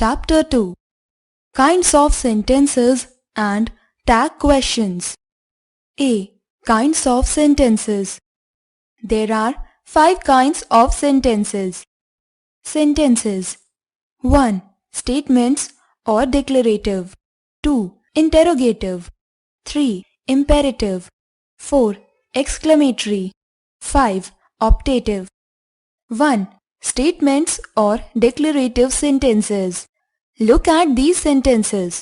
Chapter 2. Kinds of sentences and tag questions. A. Kinds of sentences. There are 5 kinds of sentences. Sentences. 1. Statements or declarative. 2. Interrogative. 3. Imperative. 4. Exclamatory. 5. Optative. 1. Statements or declarative sentences. Look at these sentences.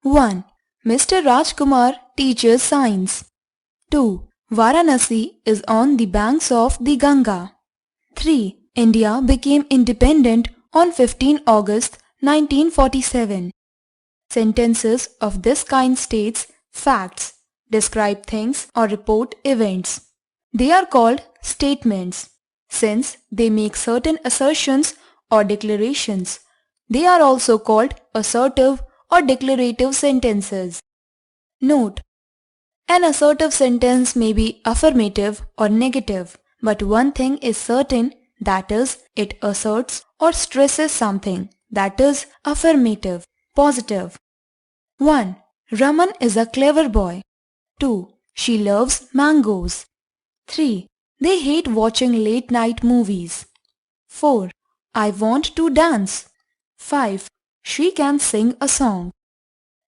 1. Mr. Rajkumar teaches science. 2. Varanasi is on the banks of the Ganga. 3. India became independent on 15 August 1947. Sentences of this kind states facts, describe things or report events. They are called statements. Since they make certain assertions or declarations, they are also called assertive or declarative sentences. Note: an assertive sentence may be affirmative or negative, but one thing is certain, that is, it asserts or stresses something, that is, affirmative, positive. 1. Raman is a clever boy. 2. She loves mangoes. 3. They hate watching late night movies. 4. I want to dance. 5. She can sing a song.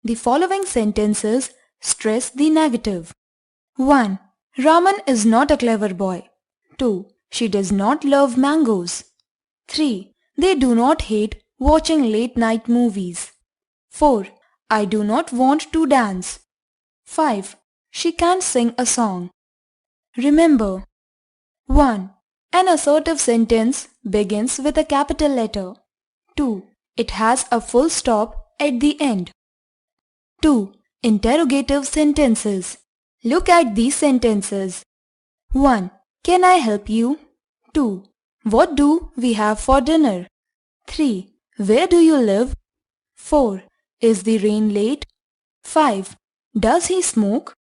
The following sentences stress the negative. 1. Raman is not a clever boy. 2. She does not love mangoes. 3. They do not hate watching late night movies. 4. I do not want to dance. 5. She can sing a song. Remember: 1. An assertive sentence begins with a capital letter. 2. It has a full stop at the end. 2. Interrogative sentences. Look at these sentences. 1. Can I help you? 2. What do we have for dinner? 3. Where do you live? 4. Is the rain late? 5. Does he smoke?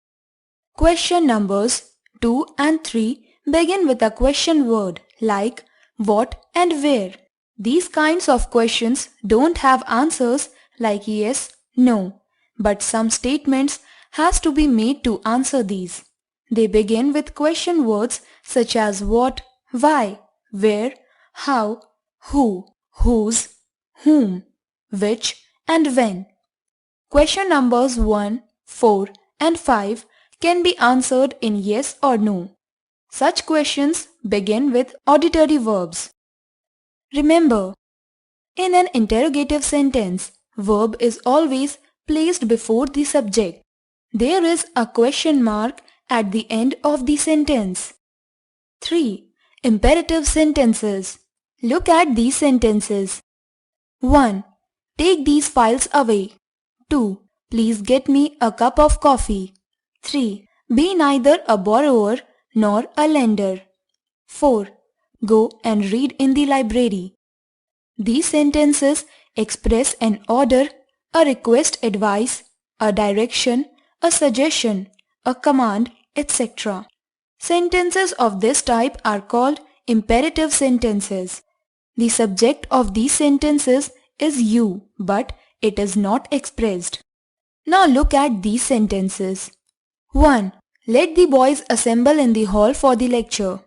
Question numbers 2 and 3 begin with a question word like what and where. These kinds of questions don't have answers like yes, no, but some statements has to be made to answer these. They begin with question words such as what, why, where, how, who, whose, whom, which, and when. Question numbers 1, 4, and 5 can be answered in yes or no. Such questions begin with auditory verbs. Remember, in an interrogative sentence, verb is always placed before the subject. There is a question mark at the end of the sentence. 3. Imperative sentences. Look at these sentences. 1. Take these files away. 2. Please get me a cup of coffee. 3. Be neither a borrower nor a lender. 4. Go and read in the library. These sentences express an order, a request, advice, a direction, a suggestion, a command, etc. Sentences of this type are called imperative sentences. The subject of these sentences is you, but it is not expressed. Now look at these sentences. 1. Let the boys assemble in the hall for the lecture.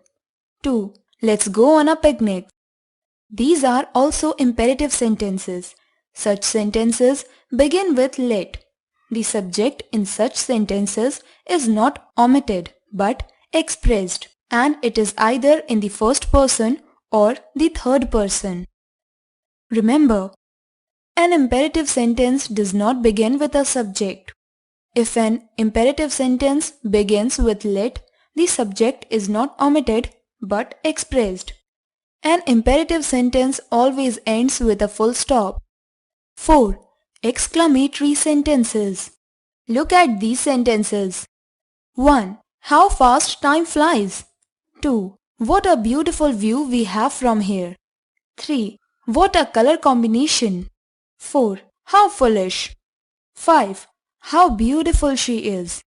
2. Let's go on a picnic. These are also imperative sentences. Such sentences begin with let. The subject in such sentences is not omitted but expressed, and it is either in the first person or the third person. Remember, an imperative sentence does not begin with a subject. If an imperative sentence begins with let, the subject is not omitted but expressed. An imperative sentence always ends with a full stop. 4. Exclamatory sentences. Look at these sentences. 1. How fast time flies. 2. What a beautiful view we have from here. 3. What a color combination. 4. How foolish. 5. How beautiful she is.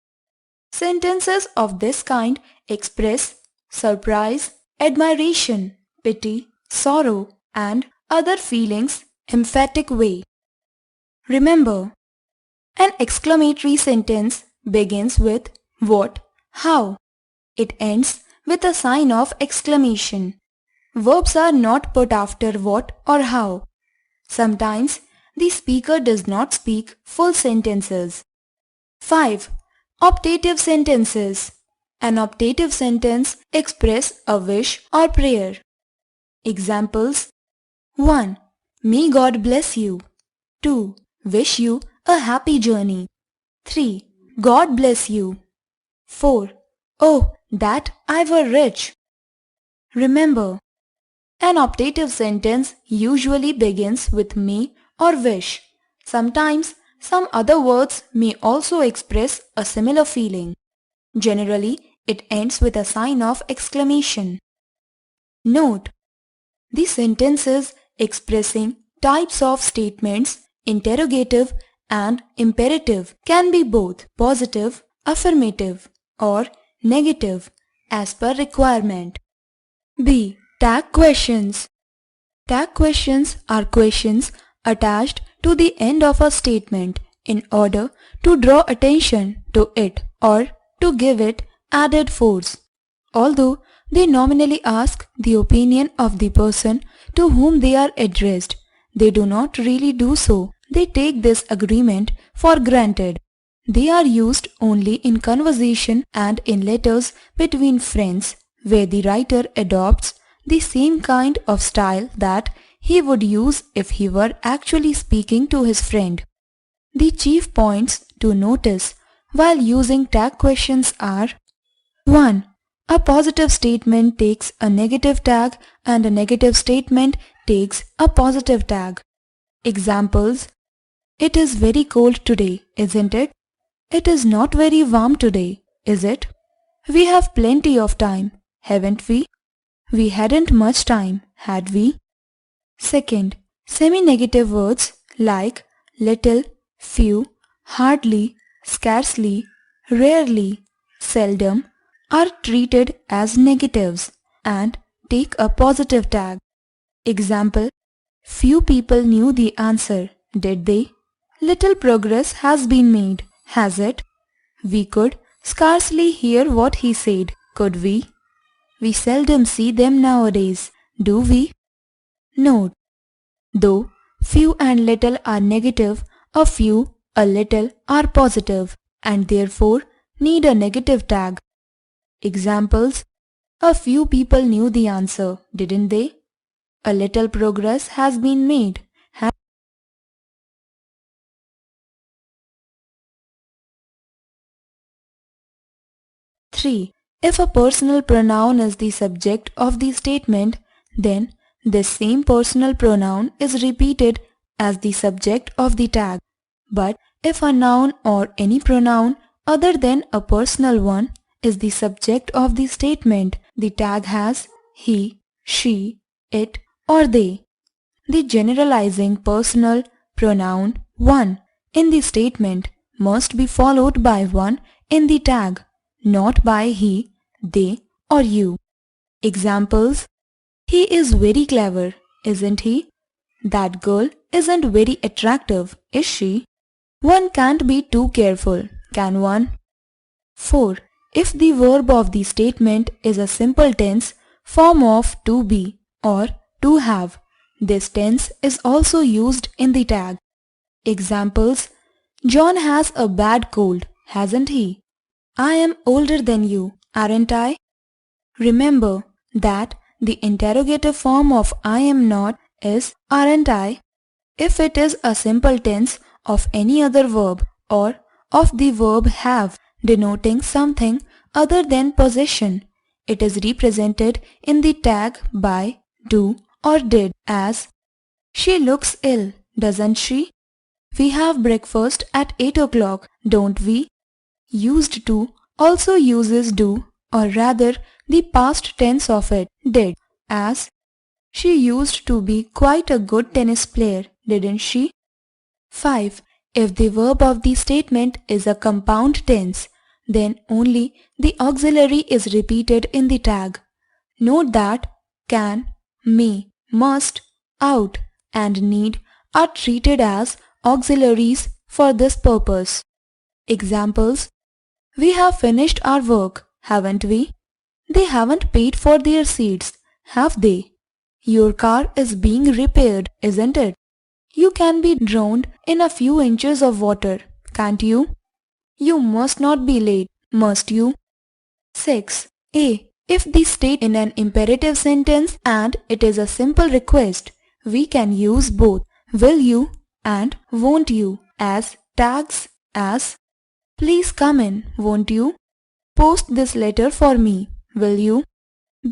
Sentences of this kind express surprise, admiration, pity, sorrow, and other feelings emphatic way. Remember, an exclamatory sentence begins with what, how. It ends with a sign of exclamation. Verbs are not put after what or how. Sometimes the speaker does not speak full sentences. 5. Optative sentences. An optative sentence expresses a wish or prayer. Examples: 1. May God bless you. 2. Wish you a happy journey. 3. God bless you. 4. Oh, that I were rich. Remember, an optative sentence usually begins with may or wish. Sometimes some other words may also express a similar feeling. Generally, it ends with a sign of exclamation. Note: the sentences expressing types of statements, interrogative and imperative, can be both positive, affirmative, or negative as per requirement. B. Tag questions. Tag questions are questions attached to the end of a statement in order to draw attention to it or to give it added force. Although they nominally ask the opinion of the person to whom they are addressed, they do not really do so. They take this agreement for granted. They are used only in conversation and in letters between friends, where the writer adopts the same kind of style that he would use if he were actually speaking to his friend. The chief points to notice while using tag questions are: 1. A positive statement takes a negative tag and a negative statement takes a positive tag. Examples: it is very cold today, isn't it? It is not very warm today, is it? We have plenty of time, haven't we? We hadn't much time, had we? Second, semi-negative words like little, few, hardly, scarcely, rarely, seldom are treated as negatives and take a positive tag. Example: few people knew the answer, did they? Little progress has been made, has it? We could scarcely hear what he said, could we? We seldom see them nowadays, do we? Note: though few and little are negative, a few, a little are positive and therefore need a negative tag. Examples: a few people knew the answer, didn't they? A little progress has been made. 3. If a personal pronoun is the subject of the statement, then this same personal pronoun is repeated as the subject of the tag. But if a noun or any pronoun other than a personal one is the subject of the statement, the tag has he, she, it, or they. The generalizing personal pronoun one in the statement must be followed by one in the tag, not by he, they, or you. Examples: he is very clever, isn't he? That girl isn't very attractive, is she? One can't be too careful, can one? 4. If the verb of the statement is a simple tense form of to be or to have, this tense is also used in the tag. Examples: John has a bad cold, hasn't he? I am older than you, aren't I? Remember that the interrogative form of I am not is aren't I. If it is a simple tense of any other verb or of the verb have denoting something other than possession, it is represented in the tag by do or did as: she looks ill, doesn't she? We have breakfast at 8 o'clock, don't we? Used to also uses do, or rather the past tense of it, did, as: she used to be quite a good tennis player, didn't she? 5. If the verb of the statement is a compound tense, then only the auxiliary is repeated in the tag. Note that can, may, must, out, and need are treated as auxiliaries for this purpose. Examples: we have finished our work, haven't we? They haven't paid for their seats, have they? Your car is being repaired, isn't it? You can be drowned in a few inches of water, can't you? You must not be late, must you? 6. A. If the state in an imperative sentence and it is a simple request, we can use both will you and won't you as tags as please come in, won't you? Post this letter for me, will you?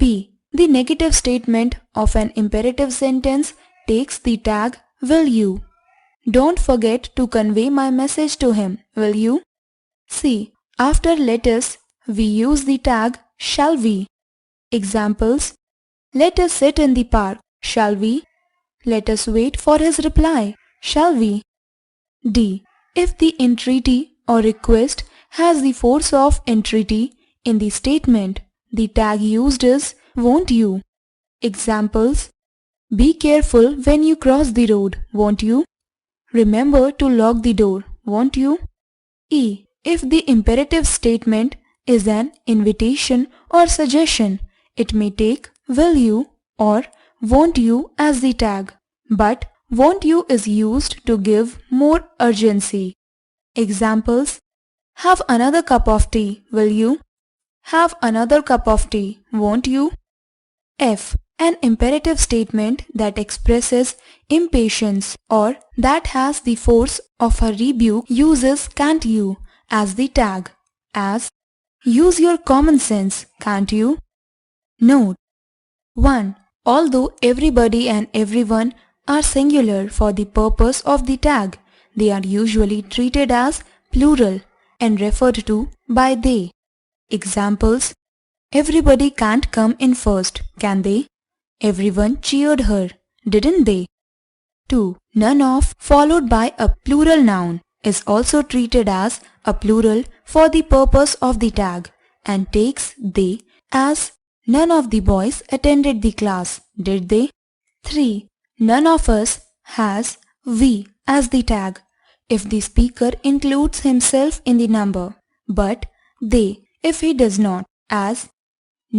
B. The negative statement of an imperative sentence takes the tag will you. Don't forget to convey my message to him, will you? C. After letters, we use the tag shall we. Examples: let us sit in the park, shall we? Let us wait for his reply, shall we? D. If the entreaty or request has the force of entreaty in the statement, the tag used is won't you. Examples: be careful when you cross the road, won't you? Remember to lock the door, won't you? E. If the imperative statement is an invitation or suggestion, it may take will you or won't you as the tag, but won't you is used to give more urgency. Examples: have another cup of tea, will you? Have another cup of tea, won't you? F. An imperative statement that expresses impatience or that has the force of a rebuke uses can't you as the tag, as use your common sense, can't you? Note: 1. Although everybody and everyone are singular for the purpose of the tag, they are usually treated as plural and referred to by they. Examples: everybody can't come in first, can they? Everyone cheered her, didn't they? 2. None of followed by a plural noun is also treated as a plural for the purpose of the tag and takes they as none of the boys attended the class, did they? 3. None of us has we as the tag if the speaker includes himself in the number, but they if he does not, as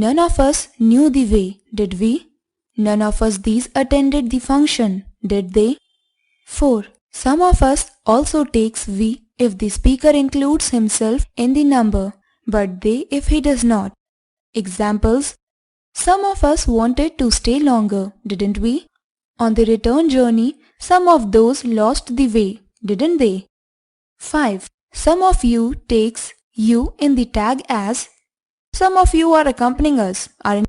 none of us knew the way, did we? None of us these attended the function, did they? 4. Some of us also takes we if the speaker includes himself in the number, but they if he does not. Examples: some of us wanted to stay longer, didn't we? On the return journey, some of those lost the way, didn't they? 5. Some of you takes you in the tag as some of you are accompanying us, aren't